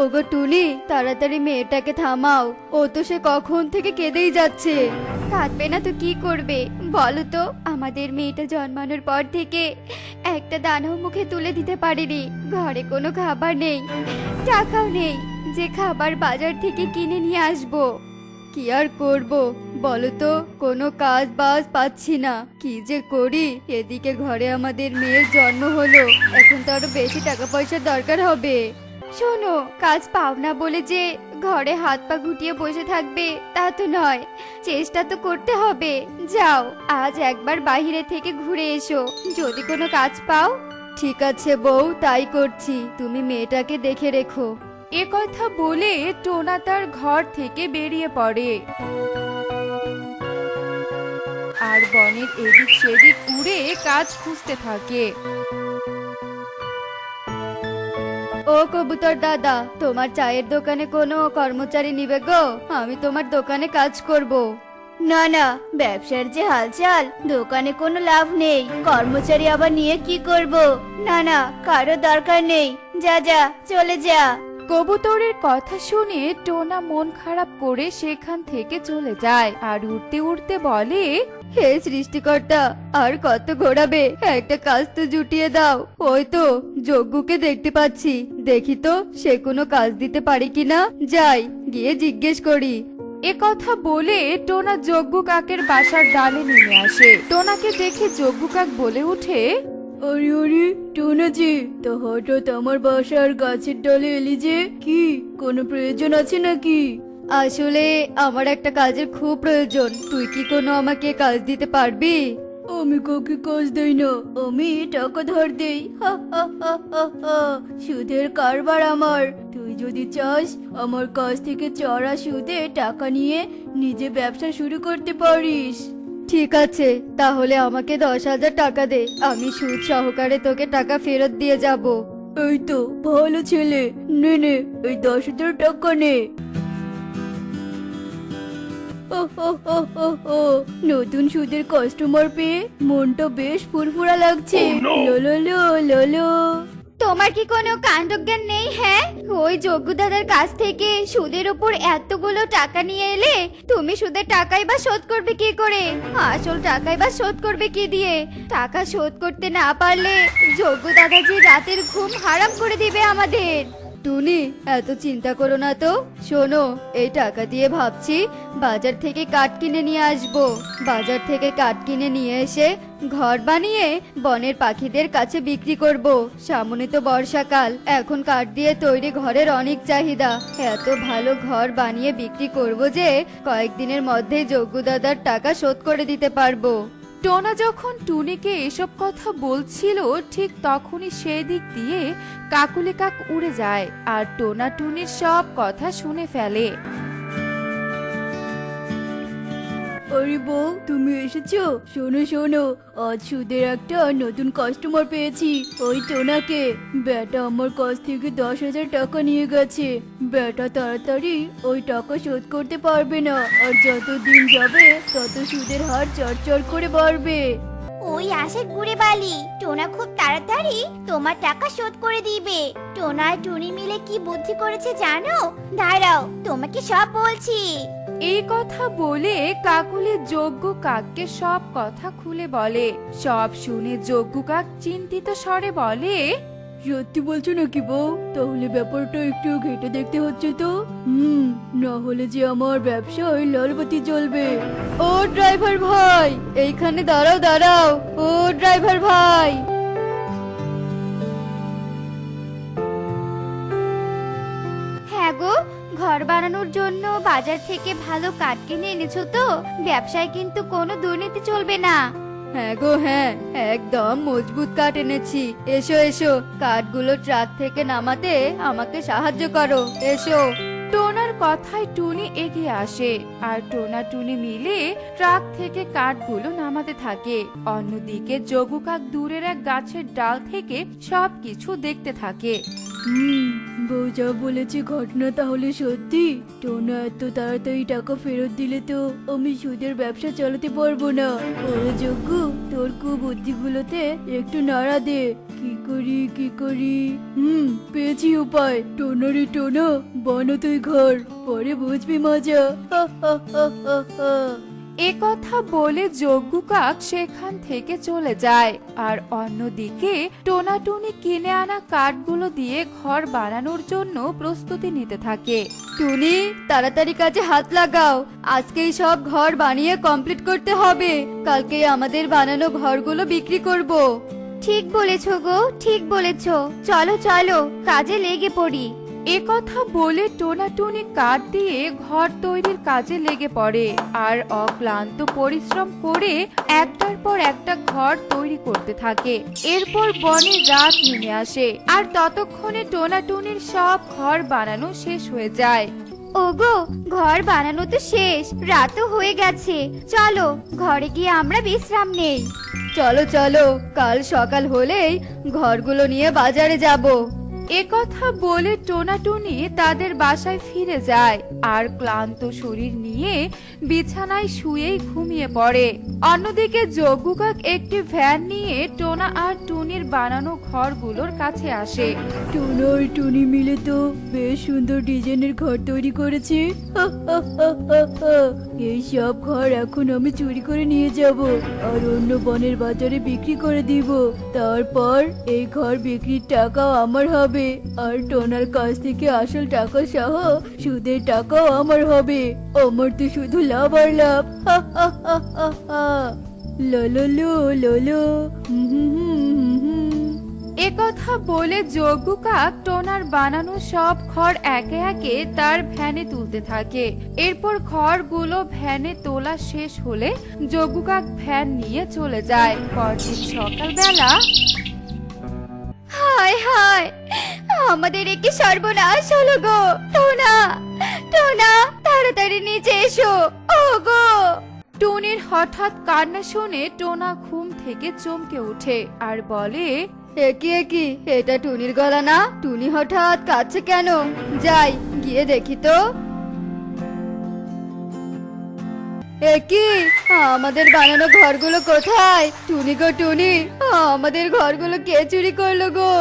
ওগো টুনি, তাড়াতাড়ি মেয়েটাকে থামাও, ও তো সে কখন থেকে কেঁদেই যাচ্ছে। কাঁদবে না তো কি করবে বলো তো? আমাদের মেয়েটা জন্মানোর পর থেকে একটা দানাও মুখে তুলে দিতে পারিনি। ঘরে কোনো খাবার নেই, টাকাও নেই যে খাবার বাজার থেকে কিনে নিয়ে আসবো। কি আর করব বলো তো, কোনো কাজ বাজ পাচ্ছি না, কি যে করি। এদিকে ঘরে আমাদের মেয়ের জন্ম হলো, এখন তো আরো বেশি টাকা পয়সার দরকার হবে। শোনো, কাজ পাও না বলে যে ঘরে হাত পা গুটিয়ে বসে থাকবে তা তো নয়, চেষ্টা তো করতে হবে। যাও, আজ একবার বাইরে থেকে ঘুরে এসো, যদি কোনো কাজ পাও। ঠিক আছে বউ, তাই করছি, তুমি মেয়েটাকে দেখে রেখো। এ কথা বলে টোনা তার ঘর থেকে বেরিয়ে পড়ে আর বনের এদিক সেদিক উড়ে কাজ খুঁজতে থাকে। ও কবুতর দাদা, তোমার চায়ের দোকানে কোনো কর্মচারী নিবে গো? আমি তোমার দোকানে কাজ করব। না না, ব্যবসার যে হালচাল, দোকানে কোনো লাভ নেই, কর্মচারী আবার নিয়ে কি করব? না না, কারো দরকার নেই, যা যা, চলে যা। কবুতরের কথা শুনে টোনা মন খারাপ করে সেখান থেকে চলে যায় আর উড়তে উড়তে বলে, হে সৃষ্টিকর্তা, আর কত ঘোরাবে, একটা কাজ তো জুটিয়ে দাও। ওই তো যজ্ঞকে দেখতে পাচ্ছি, দেখি তো সে কোনো কাজ দিতে পারে কিনা, যাই গিয়ে জিজ্ঞেস করি। এ কথা বলে টোনা যজ্ঞ কাকের বাসার ডালে নেমে আসে। টোনাকে দেখে যজ্ঞ কাক বলে ওঠে, আরে আরে টোনা জি, তো হঠাৎ আমার বাসার গাছের ডালে এলি যে, কি কোনো প্রয়োজন আছে নাকি? আসলে আমার একটা কাজের খুব প্রয়োজন, তুই কি কোনো আমাকে কাজ দিতে পারবি? আমি কাউকে কাজ দেই না, আমি টাকা ধার দেই। হা হা হা হা হা, সুদের কারবার আমার। তুই যদি চাস আমার কাছ থেকে চড়া সুদে টাকা নিয়ে নিজে ব্যবসা শুরু করতে পারিস। ঠিক আছে, তাহলে আমাকে 10,000 টাকা দে, আমি সুদ সহকারে তোকে টাকা ফেরত দিয়ে যাব। এই তো ভালো ছেলে, নে নে, এই 10,000 টাকা নে। ও হো হো হো হো, নতুন সুদের কাস্টমার পেয়ে মনটা বেশ ফুরফুরা লাগছে। লো লো লো লো লো। তোমার কি কোনো কাণ্ডজ্ঞান নেই? হ্যাঁ, ওই যজ্ঞ দাদার কাছ থেকে সুদের উপর এতগুলো টাকা নিয়ে এলে তুমি সুদের টাকাই বা শোধ করবে কি করে? আসল টাকাই বা শোধ করবে কি দিয়ে? টাকা শোধ করতে না পারলে যজ্ঞ দাদা যে রাতের ঘুম হারাম করে দিবে আমাদের। টুনি, এত চিন্তা করো না তো। শোনো, এই টাকা দিয়ে ভাবছি বাজার থেকে কাঠ কিনে নিয়ে আসবো। বাজার থেকে কাঠ কিনে নিয়ে এসে ঘর বানিয়ে বনের পাখিদের কাছে বিক্রি করব। সামনে তো বর্ষাকাল, এখন কাঠ দিয়ে তৈরি ঘরের অনেক চাহিদা। এত ভালো ঘর বানিয়ে বিক্রি করব যে কয়েকদিনের মধ্যেই যজ্ঞ দাদার টাকা শোধ করে দিতে পারবো। টোনা যখন টুনিকে এসব কথা বলছিল ঠিক তখনই সেই দিক দিয়ে কাকুলি কাক উড়ে যায় আর টোনা টুনির সব কথা শুনে ফেলে। আরে বউ, তুমি এসেছো? শোনো শোনো, আজ সুদের একটা নতুন কাস্টমার পেয়েছি, ওই টোনাকে। বেটা আমার কাছ থেকে 10,000 টাকা নিয়ে গেছে। বেটা তাড়াতাড়ি ওই টাকা শোধ করতে পারবে না, আর যত দিন যাবে তত সুদের হার চড়চড় করে বাড়বে। ওই আশের ঘুরে বালি, টোনা খুব তাড়াতাড়ি তোমার টাকা শোধ করে দিবে। টোনা আর টুনি মিলে কি বুদ্ধি করেছে জানো? দাঁড়াও, তোমাকে সব বলছি। এই কথা বলে কাকুলি যজ্ঞ কাককে সব কথা খুলে বলে। সব শুনে যজ্ঞ কাক চিন্তিত স্বরে বলে, সত্যি বলছো নাকি বউ? তাহলে ব্যাপারটা একটু ঘেটে দেখতে হচ্ছে তো। না হলে যে আমার ব্যবসায় লালবাতি জ্বলবে। ও ড্রাইভার ভাই, এইখানে দাঁড়াও দাঁড়াও, ও ড্রাইভার ভাই। হ্যাঁ গো, ঘর বানানোর জন্য বাজার থেকে ভালো কাঠ কিনে এনেছো তো? ব্যবসায় কিন্তু কোনো দুর্নীতি চলবে না। হ্যাঁ গো হ্যাঁ, একদম মজবুত কাঠ এনেছি। এসো এসো, কাঠগুলো ট্রাক থেকে নামাতে আমাকে সাহায্য করো, এসো। টোনার কথায় টুনি এগিয়ে আসে আর টোনা টুনি মিলে ট্রাক থেকে কাঠগুলো নামাতে থাকে। অন্যদিকে যজ্ঞ কাক দূরের এক গাছের ডাল থেকে সবকিছু দেখতে থাকে। বউ যা বলেছে ঘটনা তাহলে সত্যি? টোনা এত তাড়াতাড়ি টাকা ফেরত দিলে তো আমি সুদের ব্যবসা চালাতে পারবো না। ওরে যজ্ঞ, তোর কুবুদ্ধিগুলোতে একটু নাড়া দে। কি করি? পেয়েছি উপায়। টোনারে টোনা, বানা তুই ঘর, পরে বুঝবি মজা। হা হা হা হা হা। এ কথা বলে যজ্ঞ কাক সেখান থেকে চলে যায়। আর অন্যদিকে টোনাটুনি কিনে আনা কাঠগুলো দিয়ে ঘর বানানোর জন্য প্রস্তুতি নিতে থাকে। টুনি, তাড়াতাড়ি কাজে হাত লাগাও। আজকেই সব ঘর বানিয়ে কমপ্লিট করতে হবে। কালকে আমাদের বানানো ঘরগুলো বিক্রি করব। ঠিক বলেছো গো, ঠিক বলেছো। চলো চলো, কাজে লেগে পড়ি। এ কথা বলে টোনাটুনি কাঠ দিয়ে ঘর তৈরির কাজে লেগে পড়ে আর অক্লান্ত পরিশ্রম করে একটার পর একটা ঘর তৈরি করতে থাকে। এরপর বনে রাত নেমে আসে আর ততক্ষণে টোনাটুনির সব ঘর বানানো শেষ হয়ে যায়। ওগো, ঘর বানানো তো শেষ, রাতও হয়ে গেছে। চলো ঘরে গিয়ে আমরা বিশ্রাম নেই। চলো চলো, কাল সকাল হলেই ঘরগুলো নিয়ে বাজারে যাব। এ কথা বলে টোনাটুনি তাদের বাসায় ফিরে যায় আর ক্লান্ত শরীর নিয়ে বিছানায় শুয়েই ঘুমিয়ে পড়ে। অন্যদিকে যজ্ঞ কাক একটি ভ্যান নিয়ে টোনা আর টুনির বানানো ঘরগুলোর কাছে আসে। টোনা আর টুনি মিলে তো বেশ সুন্দর ডিজাইনের ঘর তৈরি করেছে। হা হা হা হা হা। এই সব ঘর এখন আমি চুরি করে নিয়ে যাব আর অন্য বনের বাজারে বিক্রি করে দিব। তারপর এই ঘর বিক্রির টাকাও আমার হবে আর টোনার কাছ থেকে আসল টাকা সহ সুদের টাকাও আমার হবে। আমার তো শুধু লাভ আর লাভ। হা হা হা হা হা। ললো ললো। এ কথা বলে যজ্ঞ কাক টোনার বানানো সব ঘর একে একে তার ভ্যানে তুলতে থাকে। এরপর ঘরগুলো ভ্যানে তোলা শেষ হলে যজ্ঞ কাক ভ্যান নিয়ে চলে যায়। পরদিন সকালবেলা হায় হায়, আমাদের একে সর্বনাশ হলো গো। টোনা, টোনা, তাড়াতাড়ি নিচে এসো। ওগো। টুনির হঠাৎ কান্না শুনে টোনা ঘুম থেকে চমকে ওঠে আর বলে, একি এটা টুনির গলা না? টুনি হঠাৎ কাঁদছে কেন? যাই গিয়ে দেখি তো। একি, আমাদের বানানো ঘরগুলো কোথায়? টুনি গো টুনি, আমাদের ঘরগুলো কে চুরি করলো গো?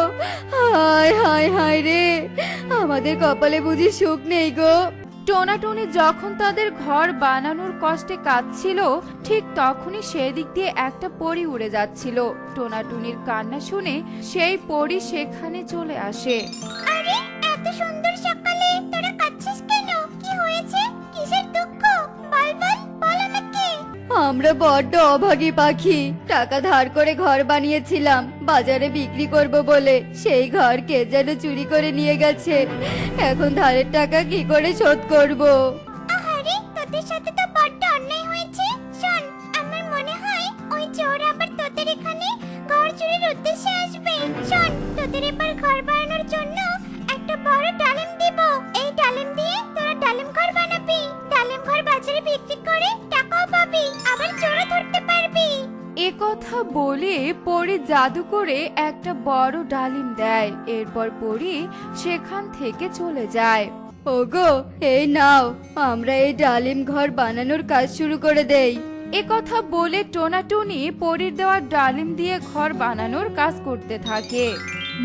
হায় হায় হায় রে, আমাদের কপালে বুঝি সুখ নেই গো। টোনাটুনি যখন তাদের ঘর বানানোর কষ্টে কাঁদছিল ঠিক তখনই সেদিক দিয়ে একটা পরী উড়ে যাচ্ছিল। টোনাটুনির কান্না শুনে সেই পরী সেখানে চলে আসে। আরে, এত সুন্দর সকালে তোরা কাঁদছিস কেন? কি হয়েছে? কিসের দুঃখ? বল বল, বল আমাকে। আমরা বড্ড অভাগী পাখি। টাকা ধার করে ঘর বানিয়েছিলাম বাজারে বিক্রি করব বলে। সেই ঘর কে যেন চুরি করে নিয়ে গেছে। এখন ধারের টাকা কি করে শোধ করব? আহারে, তোদের সাথে তো বড্ড অন্যায় হয়েছে। শোন, আমার মনে হয় ওই চোর আবার তোদের এখানে ঘর চুরির উদ্দেশ্যে আসবে। শোন, তোদের এবার ঘর বানানোর জন্য একটা বড় ডালিম দিব। এই ডালিম দিয়ে তোরা ডালিম ঘর বানাবি। ডালিম ঘর বাজারে বিক্রি করে টাকাও পাবি, আবার চোরও ধরতে পারবি। এ কথা বলে পরী জাদু করে একটা বড় ডালিম দেয়। এরপর পরী সেখান থেকে চলে যায়। ওগো, এই নাও, আমরা এই ডালিম ঘর বানানোর কাজ শুরু করে দেই। এ কথা বলে টোনাটুনি পরীর দেওয়া ডালিম দিয়ে ঘর বানানোর কাজ করতে থাকে।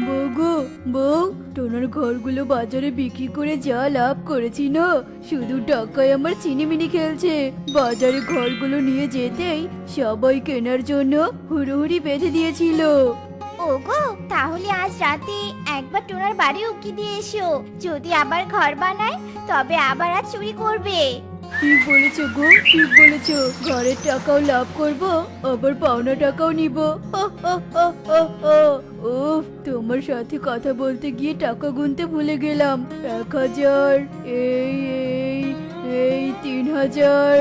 বউ গো, বউ, টোনার ঘরগুলো বাজারে বিক্রি করে যা লাভ করেছি না, শুধু টাকায় আমার চিনিমিনি খেলছে। বাজারে ঘরগুলো নিয়ে যেতেই সবাই কেনার জন্য হুড়োহুড়ি বেঁধে দিয়েছিল। ওগো, তাহলে আজ রাতে একবার টোনার বাড়ি উকি দিয়ে এসো। যদি আবার ঘর বানায় তবে আবার আর চুরি করবে। ঠিক বলেছো গো, ঠিক বলেছো। ঘরের টাকাও লাভ করব, আবার পাওনা টাকাও নিব। উফ, তোমার সাথে কথা বলতে গিয়ে টাকা গুনতে ভুলে গেলাম। 1000, এই 3000।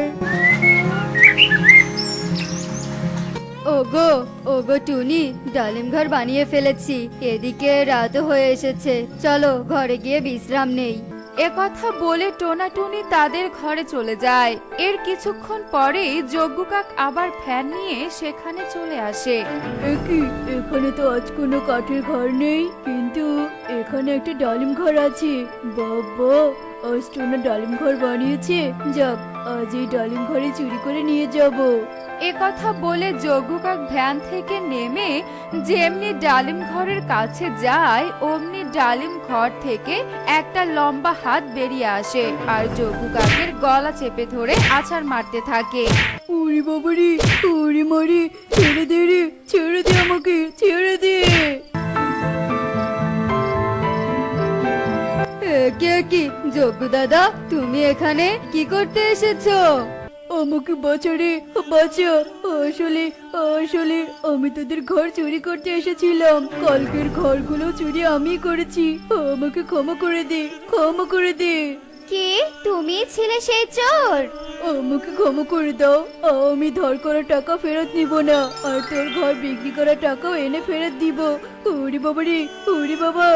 ওগো, ওগো টুনি, ডালিম ঘর বানিয়ে ফেলেছি। এদিকে রাতও হয়ে এসেছে, চলো ঘরে গিয়ে বিশ্রাম নেই। একথা বলে টোনাটুনি তাদের ঘরে চলে যায়। এর কিছুক্ষণ পরেই যজ্ঞ কাক আবার ফ্যান নিয়ে সেখানে চলে আসে। কি এখানে তো আজ কোনো কাঠের ঘর নেই, কিন্তু এখানে একটা ডালিম ঘর আছে। বাবা, আজ টোনা ডালিম ঘর বানিয়েছে। যাক, আজ এই ডালিম ঘরে চুরি করে নিয়ে যাব। একথা বলে যজ্ঞ কাক ভ্যান থেকে নেমে যেমনি ডালিম ঘরের কাছে যায় অমনি ডালিম ঘর থেকে একটা লম্বা হাত বেরিয়ে আসে আর যজ্ঞ কাকের গলা চেপে ধরে আছাড় মারতে থাকে। ওরে বাবারে, ওরে মারে, ছেড়ে দে রে, ছেড়ে দে আমাকে, ছেড়ে দে। কি যজ্ঞ দাদা, তুমি এখানে কি করতে এসেছো? আমাকে বাঁচা রে, বাঁচা। আসলে আসলে আমি তোদের ঘর চুরি করতে এসেছিলাম। কালকের ঘরগুলো চুরি আমি করেছি। আমাকে ক্ষমা করে দে, ক্ষমা করে দে। কে তুমি ছিলে সেই চোর? আমাকে ক্ষমা করে দাও। আমি ধার করা টাকা ফেরত নিব না, আর তোর ঘর বিক্রি করা টাকাও এনে ফেরত দিব। ওরে বাবা রে, ওরে বাবা।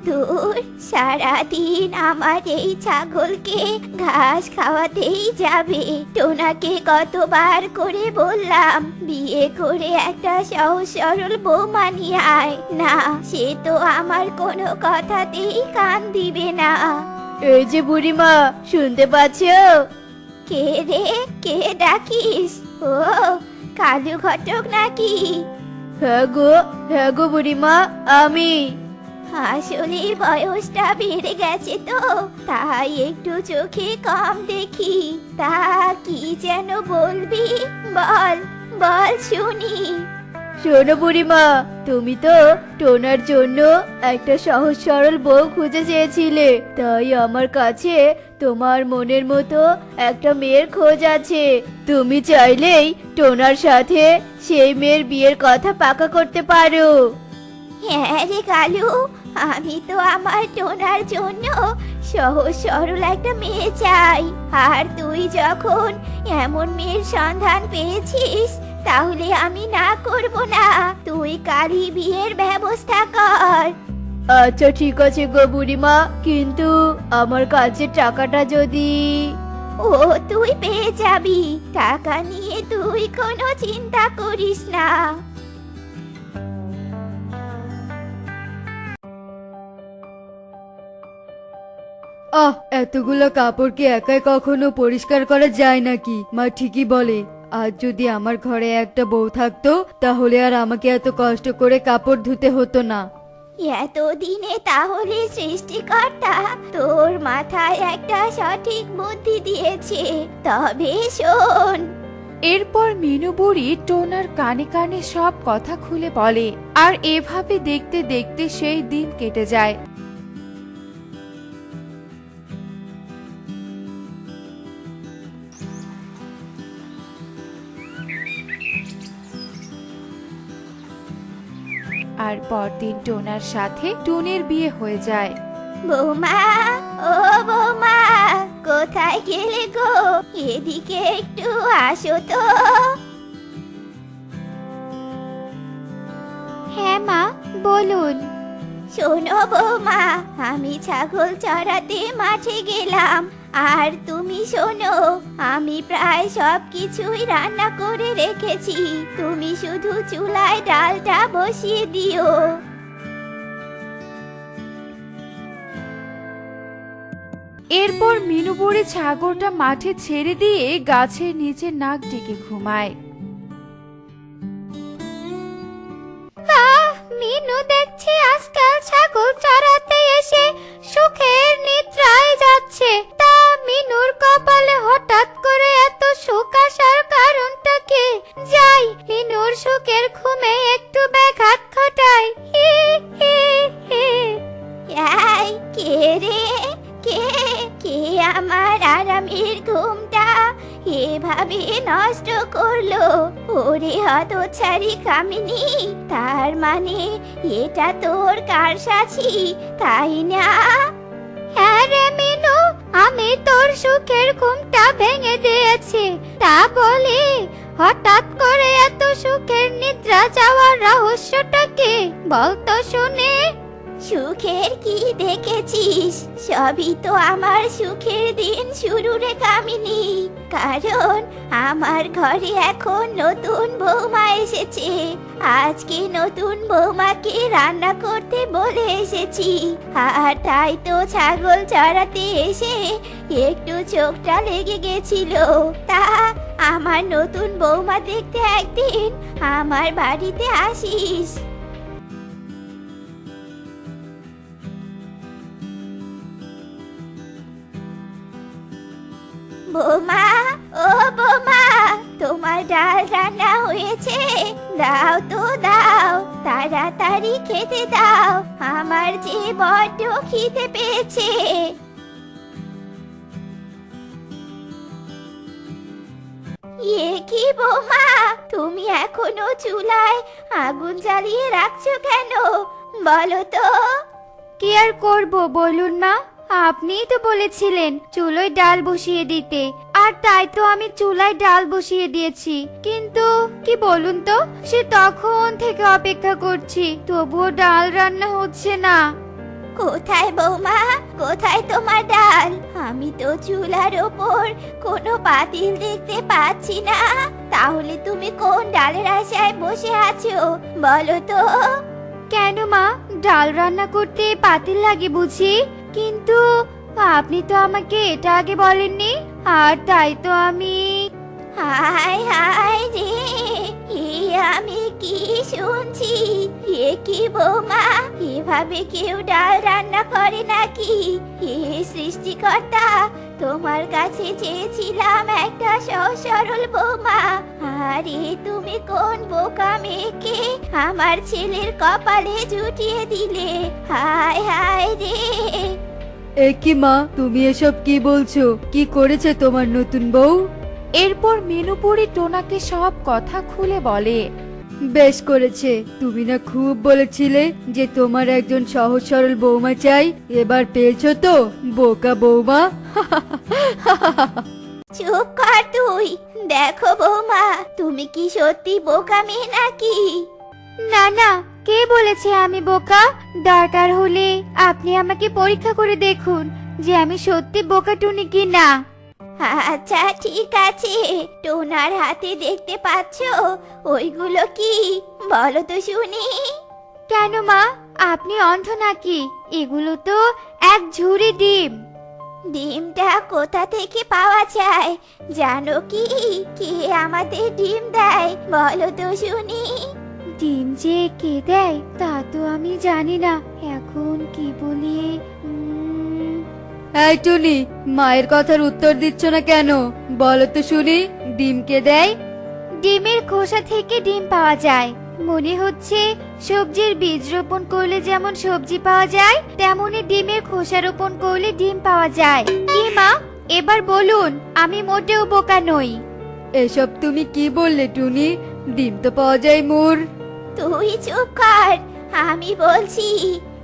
দূর, সারাদিন আমার এই ছাগলকে ঘাস খাওয়াতেই যাবে। টোনাকে কতবার করে বললাম বিয়ে করে একটা সহজ সরল বউ মানিয়ে আয়, না সে তো আমার কোনো কথাতেই কান দিবে না। এই যে বুড়িমা, শুনতে পাচ্ছ? কে রে, কে ডাকিস? ও কালু ঘটক নাকি? হ্যাঁ গো বুড়িমা, আমি। আসলে বয়সটা বেড়ে গেছে তো, তাই একটু চোখে কম দেখি। তা কি যেন বলবি? বল বল শুনি। শোনো বুড়িমা, তুমি তো টোনার জন্য একটা সহজ সরল বউ খুঁজে চেয়েছিলে, তাই আমার কাছে তোমার মনের মতো একটা মেয়ের খোঁজ আছে। তুমি চাইলেই টোনার সাথে সেই মেয়ের বিয়ের কথা পাকা করতে পারো। হ্যাঁ রে কালু, আমি তো আমার টোনার জন্য সহজ সরল একটা মেয়ে চাই। আর তুই যখন এমন মেয়ের সন্ধান পেয়েছিস, তাহলে আমি না করব না। তুই কালই বিয়ের ব্যবস্থা কর। আচ্ছা ঠিক আছে গো বুড়িমা, কিন্তু আমার কাছে টাকাটা যদি। ও তুই পেয়ে যাবি, টাকা নিয়ে তুই কোনো চিন্তা করিস না। এতগুলো কাপড় কি একাই কখনো পরিষ্কার করা যায় নাকি? মা ঠিকই বলে, আজ যদি আমার ঘরে একটা বউ থাকতো তাহলে আর আমাকে এত কষ্ট করে কাপড় ধুতে হতো না। এতদিনে তাহলে সৃষ্টিকর্তা তোর মাথায় একটা সঠিক বুদ্ধি দিয়েছে। তবে শোন। এরপর মিনু বুড়ি টোনার কানে কানে সব কথা খুলে বলে, আর এভাবে দেখতে দেখতে সেই দিন কেটে যায়। আর পরদিন টোনার সাথে টুনির বিয়ে হয়ে যায়। বৌমা, ও বৌমা, কোথায় গেলে গো? এদিকে একটু আসো তো। হ্যাঁ মা, বলুন। শোনো বৌমা, আমি ছাগল চড়াতে মাঠে গেলাম। আর তুমি শোনো, আমি প্রায় সবকিছুই রান্না করে রেখেছি। তুমি শুধু চুলায় ডালটা বসিয়ে দিও। এরপর মিনু বুড়ি ছাগলটা মাঠে ছেড়ে দিয়ে গাছের নিচে নাক ডেকে ঘুমায়। মিনু দেখছি আজকাল ছাগল চড়াতে এসে সুখের নিদ্রায় যাচ্ছে। তা মিনুর কপালে হঠাৎ করে এত সুখ আসার কারণটা কি? যাই মিনুর সুখের ঘুমে একটু ব্যাঘাত ঘটাই। হি হি হি। এই কে রে, কে কে আমার আরামের ঘুমটা এভাবে নষ্ট করলো? ওরে হতচ্ছাড়ি কামিনী, তার মানে এটা তোর কারসাজি, তাই না? হ্যাঁ রে মিনু, আমি তোর সুখের ঘুমটা ভেঙে দিয়েছি। তা বলি, হঠাৎ করে এত সুখের নিদ্রা যাওয়ার রহস্যটা কি বলতো শুনে? সুখের কি দেখেছিস? সবই তো আমার সুখের দিন শুরু রে কামিনী। কারণ আমার ঘরে এখন নতুন বৌমা এসেছে। আজকে নতুন বৌমাকে রান্না করতে বলে এসেছি। আর তাই তো ছাগল চড়াতে এসে একটু চোখটা লেগে গেছিল। তা আমার নতুন বৌমা দেখতে একদিন আমার বাড়িতে আসিস। বৌমা, ও বৌমা, তোমার ডাল রান্না হয়েছে? দাও তো দাও, তাড়াতাড়ি খেতে দাও, আমার যে বড্ড খিদে পেয়েছে। এ কি বৌমা, তুমি এখনো চুলায় আগুন জ্বালিয়ে রাখছো কেন? বলো তো। কি আর করব বলুন মা, আপনিই তো বলেছিলেন চুলোয় ডাল বসিয়ে দিতে, আর তাই তো আমি চুলায় ডাল বসিয়ে দিয়েছি। কিন্তু কি বলুন তো, সে তখন থেকে অপেক্ষা করছি, তবুও ডাল রান্না হচ্ছে না। কোথায় বৌমা, কোথায় তোমার ডাল? আমি তো চুলার ওপর কোনো পাতিল দেখতে পাচ্ছি না। তাহলে তুমি কোন ডালের আশায় বসে আছো বলো তো? কেন মা, ডাল রান্না করতে পাতিল লাগে বুঝি? কিন্তু আপনি তো আমাকে এটা আগে বলেননি, আর তাই তো আমি। হায় হায় রে, এ আমি কি শুনছি? এ কি বৌমা, এভাবে কেউ ডাল রান্না করে নাকি? হে সৃষ্টিকর্তা, তোমার কাছে চেয়েছিলাম একটা সহজ সরল বৌমা, আর এ তুমি কোন বোকা মেয়েকে আমার ছেলের কপালে জুটিয়ে দিলে। হায় হায় রে। এ কি মা, তুমি এসব কি বলছো? কি করেছে তোমার নতুন বউ? এরপর মিনুপুরি টোনাকে সব কথা খুলে বলে। বেশ করেছে, তুমি না খুব বলেছিলে যে তোমার একজন সহজ সরল বৌমা চাই, এবার পেয়েছো তো বোকা বৌমা। চুপ কর তুই। দেখো বৌমা, তুমি কি সত্যি বোকা মেয়ে নাকি? না না, কে বলেছে আমি বোকা? দরকার হলে আপনি আমাকে পরীক্ষা করে দেখুন যে আমি সত্যি বোকা টুনি কি না। আচ্ছা ঠিক আছে, টোনার হাতে দেখতে পাচ্ছো ওইগুলো কি? বলো তো শুনি। কেন মা, আপনি অন্ধ নাকি? এগুলো তো এক ঝুড়ি ডিম। ডিমটা কোথা থেকে পাওয়া যায় জানো কি? কে আমাদের ডিম দেয় বলো তো শুনি। ডিম যে কে দেয় তা তো আমি জানি না, এখন কি বলি? এই টুনি, মায়ের কথার উত্তর দিচ্ছ না কেন? বলো তো শুনি, ডিম কে দেয়? ডিমের খোসা থেকে ডিম পাওয়া যায়। মনে হচ্ছে সবজির বীজ রোপণ করলে যেমন সবজি পাওয়া যায়, তেমনি ডিমের খোসা রোপণ করলে ডিম পাওয়া যায়। কি মা, এবার বলুন আমি মোটেও বোকা নই। এসব তুমি কি বললে টুনি? ডিম তো পাওয়া যায় মোর। তুই চুপ কর, আমি বলছি।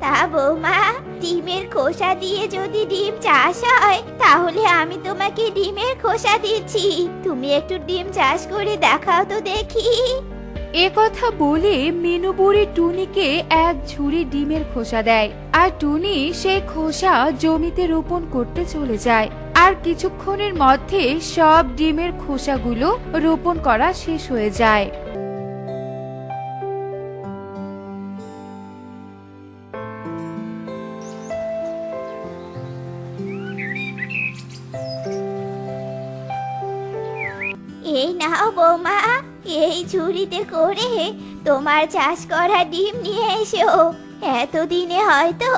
তা বৌমা, ডিমের খোসা দিয়ে যদি ডিম চাষ হয় তাহলে আমি তোমাকে ডিমের খোসা দিচ্ছি, তুমি একটু ডিম চাষ করে দেখাও তো দেখি। এ কথা বলে মিনু বুড়ি টুনিকে এক ঝুড়ি ডিমের খোসা দেয়, আর টুনি সেই খোসা জমিতে রোপণ করতে চলে যায়। আর কিছুক্ষণের মধ্যে সব ডিমের খোসাগুলো রোপণ করা শেষ হয়ে যায়। এই নাও বৌমা, এই ঝুড়িতে করে তোমার চাষ করা ডিম নিয়ে এসো। এতদিনে হয়তো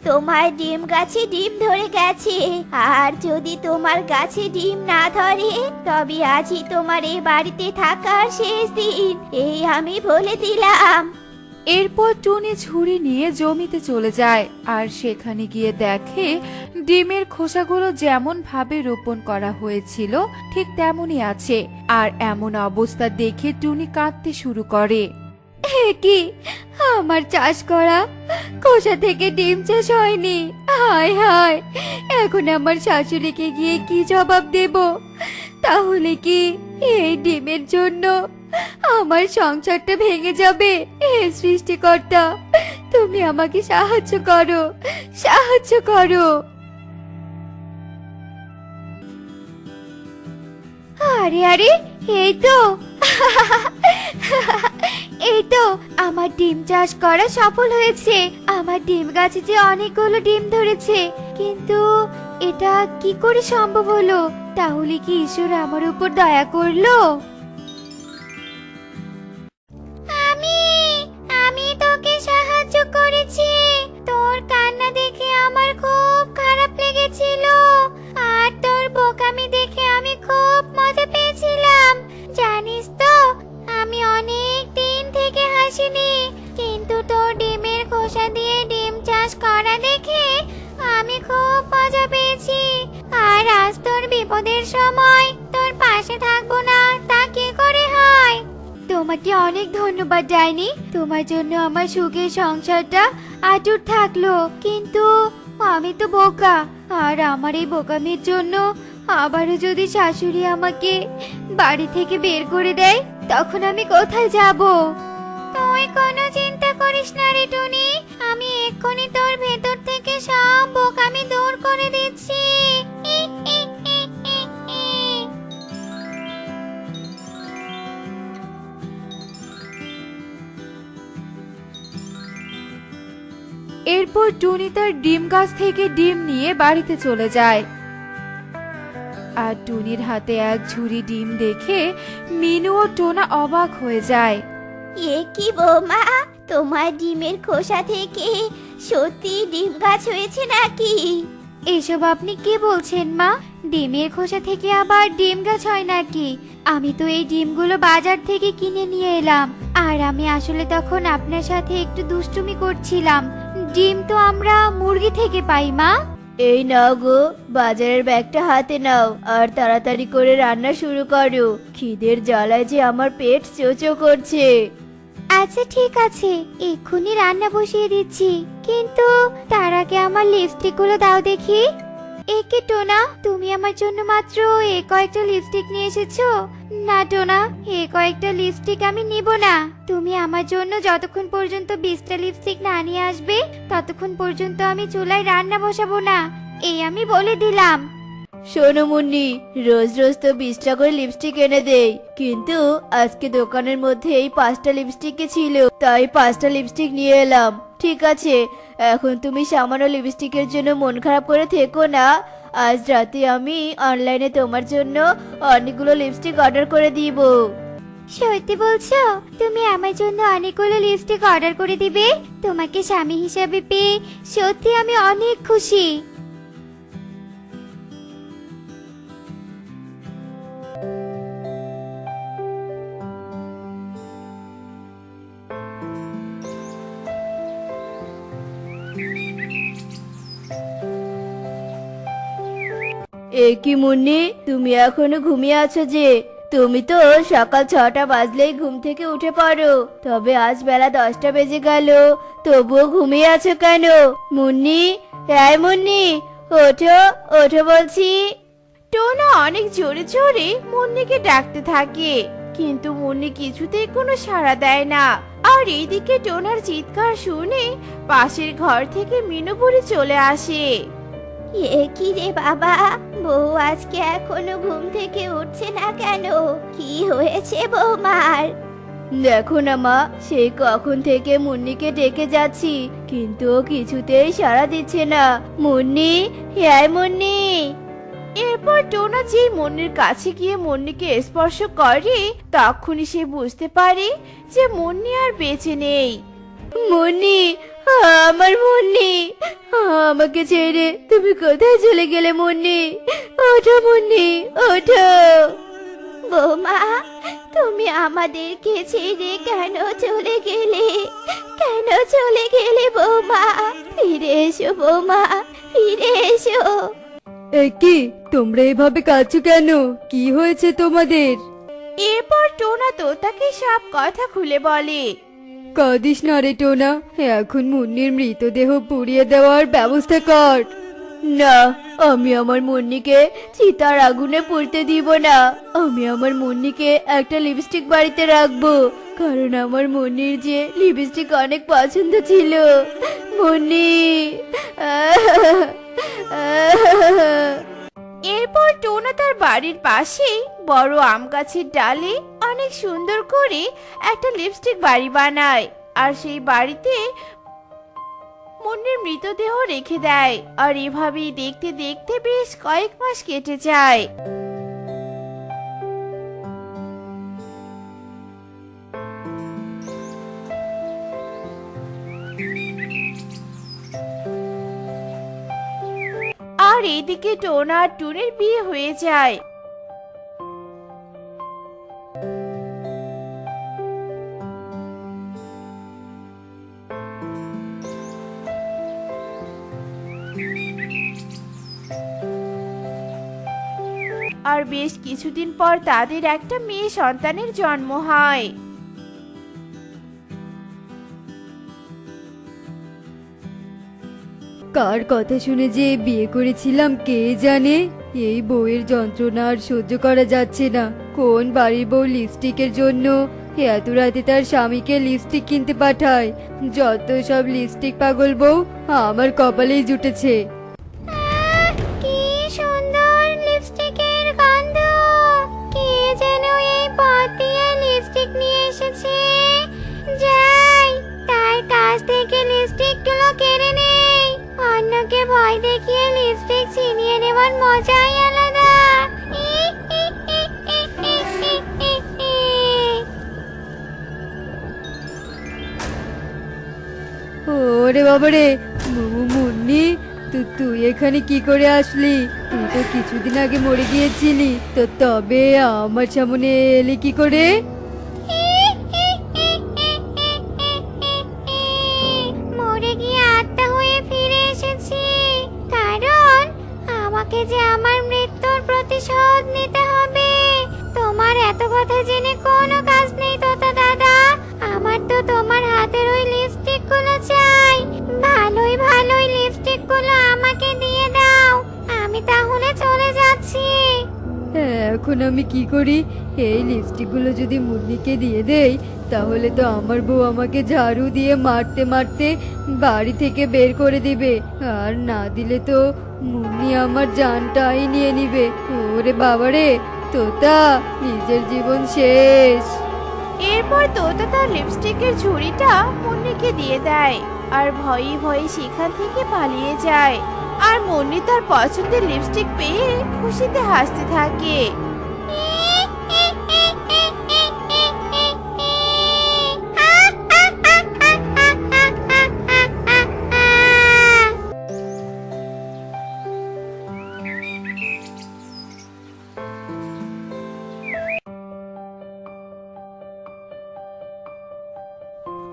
তোমার ডিম গাছে ডিম ধরে গেছে, আর যদি তোমার গাছে ডিম না ধরে তবে আজই তোমার এই বাড়িতে থাকার শেষ দিন, এই আমি বলে দিলাম। এরপর টুনি ঝুড়ি নিয়ে জমিতে চলে যায়, আর সেখানে গিয়ে দেখে ডিমের খোসাগুলো যেমন ভাবে রোপণ করা হয়েছিল ঠিক তেমনই আছে। আর এমন অবস্থা দেখে টুনি কাঁদতে শুরু করে। কি, আমার চাষ করা খোসা থেকে ডিম চাষ হয়নি? হায় হায়, এখন আমার শাশুড়িকে গিয়ে কি জবাব দেব? তাহলে কি এই ডিমের জন্য আমার সংসারটা ভেঙে যাবে? হে সৃষ্টিকর্তা, তুমি আমাকে সাহায্য করো, সাহায্য করো। আরে আরে, এই তো এই তো আমার ডিম চাষ করা সফল হয়েছে। আমার ডিম গাছে যে অনেকগুলো ডিম ধরেছে, কিন্তু এটা কি করে সম্ভব হলো? তাহলে কি ঈশ্বর আমার উপর দয়া করলো? আমি আমি তোকে সাহায্য করেছি। তোর কান্না দেখে আমার খুব খারাপ লেগেছিল, আর তোর বোকামি দেখে আমি খুব মজা পেয়েছিলাম। জানিস তো, আমি অনেক দিন থেকে হাসিনি, কিন্তু তোর ডিমের খোসা দিয়ে ডিম চাষ করা দেখে আমি খুব মজা পেয়েছি। আর আজ তোর বিপদের সময় তোর পাশে থাকবো না, তা কি করে হয়? তোমাকে অনেক ধন্যবাদ ডাইনি। তোমার জন্য আমার সুখের সংসারটা অটুট থাকলো। কিন্তু আমি তো বোকা, আর আমার এই বোকামির জন্য আবারও যদি শাশুড়ি আমাকে বাড়ি থেকে বের করে দেয়, তখন আমি কোথায় যাব? তুই কোনো চিন্তা করিস না রে টুনি, আমি এক্ষুনি তোর ভেতর থেকে সব বোকামি দূর করে দিচ্ছি। ই, ই, ই, ই, ই। এরপর টুনি তার ডিম গাছ থেকে ডিম নিয়ে বাড়িতে চলে যায়। আর টুনির হাতে এক ঝুড়ি ডিম দেখে মিনু ও টোনা অবাক হয়ে যায়। এ কি বৌমা, তোমার ডিমের খোসা থেকে সত্যি ডিম গাছ হয়েছে নাকি? এসব আপনি কি বলছেন মা? ডিমের খোসা থেকে আবার ডিম গাছ হয় নাকি? আমি তো এই ডিমগুলো বাজার থেকে কিনে নিয়ে এলাম, আর আমি আসলে তখন আপনার সাথে একটু দুষ্টুমি করছিলাম। ডিম তো আমরা মুরগি থেকে পাই মা। এই নাও গো, বাজারের ব্যাগটা হাতে নাও, আর তাড়াতাড়ি করে রান্না শুরু করো। খিদের জ্বালায় যে আমার পেট চোচো করছে। আচ্ছা ঠিক আছে, এক্ষুনি রান্না বসিয়ে দিচ্ছি, কিন্তু তার আগে আমার লিপস্টিকগুলো দাও দেখি। একে টোনা, তুমি আমার জন্য মাত্র কয়েকটা লিপস্টিক নিয়ে এসেছো? না টোনা, কয়েকটা লিপস্টিক আমি নিব না। তুমি আমার জন্য যতক্ষণ পর্যন্ত 20টা লিপস্টিক না নিয়ে আসবে, ততক্ষণ পর্যন্ত আমি চুলায় রান্না বসাবো না, এই আমি বলে দিলাম। শোনো মুন্নি, রোজ রোজ তো 20টা করে লিপস্টিক এনে দেই, কিন্তু আজকে দোকানের মধ্যে এই 5টা লিপস্টিকই ছিল, তাই 5টা লিপস্টিক নিয়ে এলাম। ঠিক আছে, এখন তুমি সামান্য লিপস্টিকের জন্য মন খারাপ করে থেকো না। আজ রাতে আমি অনলাইনে তোমার জন্য অনেকগুলো লিপস্টিক অর্ডার করে দিব। সত্যি বলছো? তুমি আমার জন্য অনেকগুলো লিপস্টিক অর্ডার করে দিবে? তোমাকে স্বামী হিসাবে পেয়ে সত্যি আমি অনেক খুশি। এ কি মুন্নি, তুমি এখনো ঘুমিয়ে আছো যে? তুমি তো সকাল 6টা বাজলেই ঘুম থেকে উঠে পড়ো, তবে আজ বেলা 10টা বেজে গেল, তবুও ঘুমিয়ে আছো কেন? মুন্নি, এই মুন্নি, ওঠো ওঠো বলছি। টোনা অনেক জোরে জোরে মুন্নিকে ডাকতে থাকে, কিন্তু মুন্নি কিছুতেই কোনো সাড়া দেয় না। আর এইদিকে টোনার চিৎকার শুনে পাশের ঘর থেকে মিনু বুড়ি চলে আসে। এ কি রে বাবা, বউ আজকে এখনো ঘুম থেকে উঠছে না কেন? কি হয়েছে বৌমার? দেখো না মা, সেই কখন থেকে মুন্নিকে ডেকে যাচ্ছি, কিন্তু ও কিছুতেই সাড়া দিচ্ছে না। মুন্নি, এই মুন্নি। এরপর টোনা যেই মুন্নির কাছে গিয়ে মুন্নিকে স্পর্শ করে, তখনই সে বুঝতে পারে যে মুন্নি আর বেঁচে নেই। মুন্নি, আমার মুন্নি, আমাকে ছেড়ে তুমি কোথায় চলে গেলে মুন্নি? ওঠো মুন্নি, ওঠো। বৌমা, তুমি আমাদেরকে ছেড়ে কেন চলে গেলে? কেন চলে গেলে বৌমা? ফিরে এসো বৌমা, ফিরে এসো। এ কি, তোমরা এভাবে কাঁদছো কেন? কি হয়েছে তোমাদের? এরপর টোনা তোতাকে সব কথা খুলে বলে। কাঁদিস না রে টোনা, এখন মুন্নির মৃতদেহ পুড়িয়ে দেওয়ার ব্যবস্থা কর। না, আমি আমার মুন্নিকে চিতার আগুনে পুড়তে দিব না। আমি আমার মুন্নিকে একটা লিপস্টিক বাড়িতে রাখবো, কারণ আমার মুন্নির যে লিপস্টিক অনেক পছন্দ ছিল। মুন্নি এরপর টোনা তার বাড়ির পাশেই বড় আম গাছের ডালে অনেক সুন্দর করে একটা লিপস্টিক বাড়ি বানায়, আর সেই বাড়িতে মুন্নির মৃতদেহ রেখে দেয়। আর এভাবেই দেখতে দেখতে বেশ কয়েক মাস কেটে যায়। আর এইদিকে টোনা আর টুনির বিয়ে হয়ে যায়। আর বেশ কিছুদিন পর তাদের একটা মেয়ে সন্তানের জন্ম হয়। কার কথা শুনে যে বিয়ে করেছিলাম কে জানে। এই বউয়ের যন্ত্রণা আর সহ্য করা যাচ্ছে না। কোন বাড়ির বউ লিপস্টিকের জন্য এত রাতে তার স্বামীকে লিপস্টিক কিনতে পাঠায়। যত সব লিপস্টিক পাগল বউ আমার কপালেই জুটেছে। কি সুন্দর লিপস্টিকের গন্ধ! কে যেন এই পথ দিয়ে লিপস্টিক নিয়ে এসেছে। যাই, তার কাছ থেকে লিপস্টিকগুলো কেড়ে নেই। অন্যকে ভয় দেখিয়ে লিপস্টিক ছিনিয়ে নেওয়ার মজাই আলাদা। ওরে বাবারে, মুন্নি তুই এখানে কি করে আসলি? তুই তো কিছুদিন আগে মরে গিয়েছিলি, তো তবে আমার সামনে এলি কি করে? মরে গিয়ে আত্মা হয়ে ফিরে এসেছি, কারণ আমাকে যে আমার মৃত্যুর প্রতিশোধ নিতে হবে। তোমার এত কথা জেনে কোনো কাজ নেই তোতা দাদা। আমার তো তোমার হাতের ওই লিপস্টিক গুলো চাই। ভালোই ভালোই লিপস্টিক গুলো আমাকে দিয়ে দাও, আমি তাহলে চলে যাচ্ছি। এখন আমি কি করি? এই লিপস্টিকগুলো যদি মুন্নিকে দিয়ে দেই, তাহলে তো আমার বউ আমাকে ঝাড়ু দিয়ে মারতে মারতে বাড়ি থেকে বের করে দিবে। আর না দিলে তো মুন্নি আমার জানটাই নিয়ে নিবে। ওরে বাবারে, তোতা নিজের জীবন শেষ। এরপর তোতা তার লিপস্টিকের ঝুড়িটা মুন্নিকে দিয়ে দেয়, আর ভয়ে ভয়ে সেখান থেকে পালিয়ে যায়। আর মুন্নি তার পছন্দের লিপস্টিক পেয়ে খুশিতে হাসতে থাকে।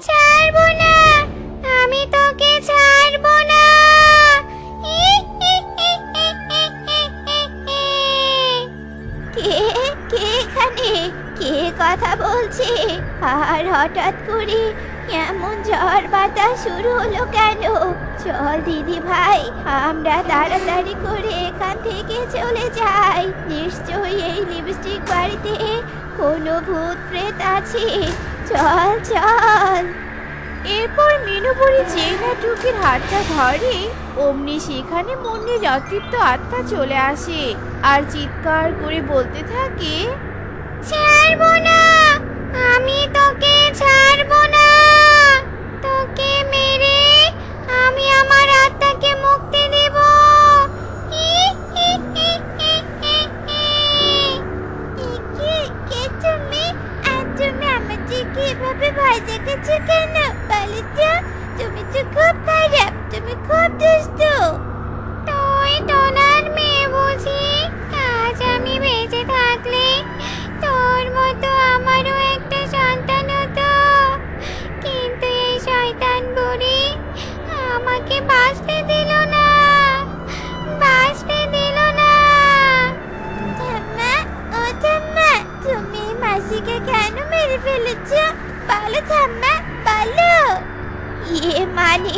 ছাড়বো না, আমি তোকে ছাড়বো না। কে কে এখানে? কে কথা বলছে? আর হঠাৎ করে এমন ঝড় বাতাস শুরু হলো কেন? চল দিদি ভাই, আমরা তাড়াতাড়ি করে এখান থেকে চলে যাই। নিশ্চয়ই এই লিপস্টিক বাড়িতে কোনো ভূত প্রেত আছে। চল চল। এরপর মিনুপুরি যেই না টুকির হাতটা ধরে, অমনি সেখানে মুন্নির অতৃপ্ত আত্মা চলে আসে আর চিৎকার করে বলতে থাকে, ছাড়বো না, আমি তোকে ছাড়বো না। তোকে মেরে আমি আমার আত্মাকে মুক্তি দেব। কে তুমি? আর তুমি আমাদেরকে এভাবে ভয় দেখাচ্ছ কেন? বলো তো, তুমি তো খুব খারাপ, তুমি খুব দুষ্ট। তুই টোনার মেয়ে বুঝি? আজ আমি বেঁচে থাকলে তোর মতো আমারও একটা সন্তান হতো, কিন্তু এই শয়তান বুড়ি আমাকে বাঁচতে দিল না, বাঁচতে দিল না। ঠাম্মা, ও ঠাম্মা, তুমি মাসিকে কেন মেরে ফেলেছ? বলো ঠাম্মা, বলো। মানে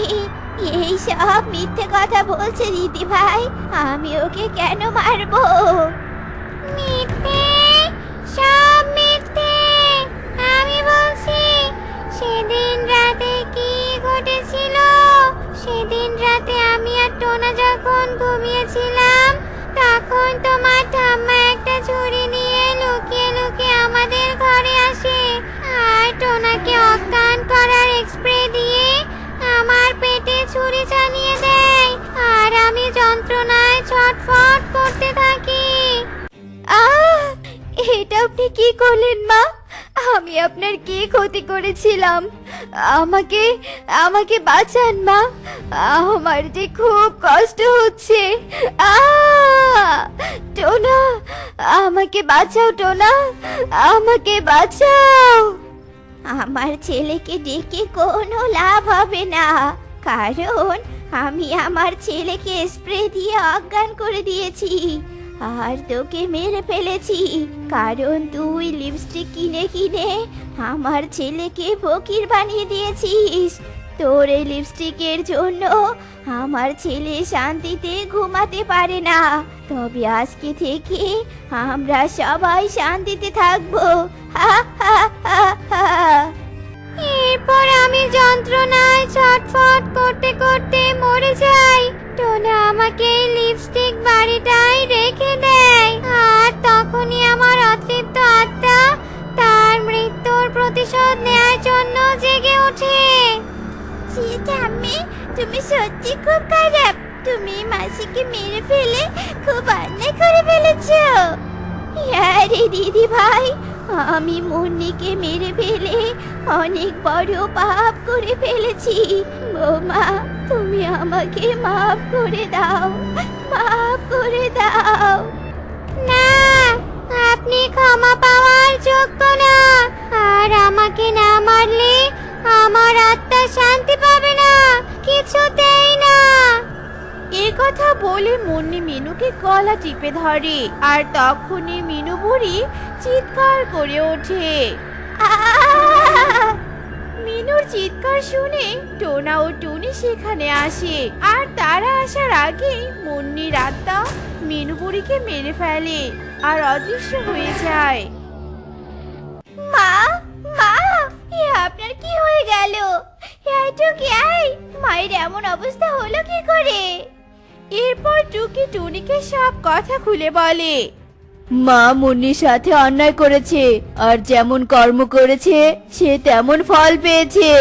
এই সব মিথ্যে কথা বলছে দিদি ভাই, আমি ওকে কেন মারবো? মিথ্যে, সব মিথ্যে। আমি বলছি সেদিন রাতে কি ঘটেছিল। সেদিন রাতে আমি আর টোনা যখন ঘুমিয়েছিলাম, তখন তোমার ঠাম্মা একটা ছুরি নিয়ে লুকিয়ে লুকিয়ে আমাদের ঘরে আসে আর টোনাকে অজ্ঞান করার স্প্রে দিয়ে আমার পেটে ছুরি চালিয়ে দেয় আর আমি যন্ত্রণায় ছটফট করতে থাকি। এটা আপনি কি করলেন মা? আমি আপনার কি ক্ষতি করেছিলাম? আমাকে আমাকে বাঁচান মা, আমার যে খুব কষ্ট হচ্ছে। টোনা, আমাকে বাঁচাও টোনা, আমাকে বাঁচাও। আমার ছেলেকে ডেকে কোনো লাভ হবে না, কারণ আমি আমার ছেলেকে স্প্রে দিয়ে অজ্ঞান করে দিয়েছি আর তোকে মেরে ফেলেছি, কারণ তুই লিপস্টিক কিনে কিনে আমার ছেলেকে ফকির বানিয়ে দিয়েছিস। তোর এই লিপস্টিকের জন্য আমার ছেলে শান্তিতে ঘুমাতে পারে না। তবে আজকে থেকে আমরা সবাই শান্তিতে থাকবো। হা হা হা হা। এরপর আমি যন্ত্রণায় ছটফট করতে করতে মরে যাই। টোনা আমাকে এই লিপস্টিক বাড়িটায় রেখে দেয় আর তখনই আমার অতৃপ্ত আত্মা তার মৃত্যুর প্রতিশোধ নেয়ার জন্য জেগে ওঠে। ঠাম্মি, তুমি সত্যি খুব খারাপ। তুমি মাসিকে মেরে ফেলে খুব অন্যায় করে ফেলেছো। আরে দিদি ভাই, আমি মুন্নিকে মেরে ফেলে অনেক বড় পাপ করে ফেলেছি। বৌমা, তুমি আমাকে মাফ করে দাও, মাফ করে দাও। না, আপনি ক্ষমা পাওয়ার যোগ্য না, আর আমাকে না মারলে আমার আত্মা শান্তি পাবে না, কিছুতেই না। এ কথা বলে মুন্নি মিনুকে গলা টিপে ধরে আর তখনই মিনু বুড়ি চিৎকার করে ওঠে। মিনুর চিৎকার শুনে টোনা ও টুনি সেখানে আসে আর তারা আসার আগে মুন্নির আত্মা মিনু বুড়িকে মেরে ফেলে আর অদৃশ্য হয়ে যায়। মা, মা, এ আপনার কি হয়ে গেল? মায়ের এমন অবস্থা হলো কি করে? এরপর টুকি টুনিকে সব কথা খুলে বলে। মা মুন্নির সাথে অন্যায় করেছে আর যেমন কর্ম করেছে সে তেমন ফল পেয়েছে।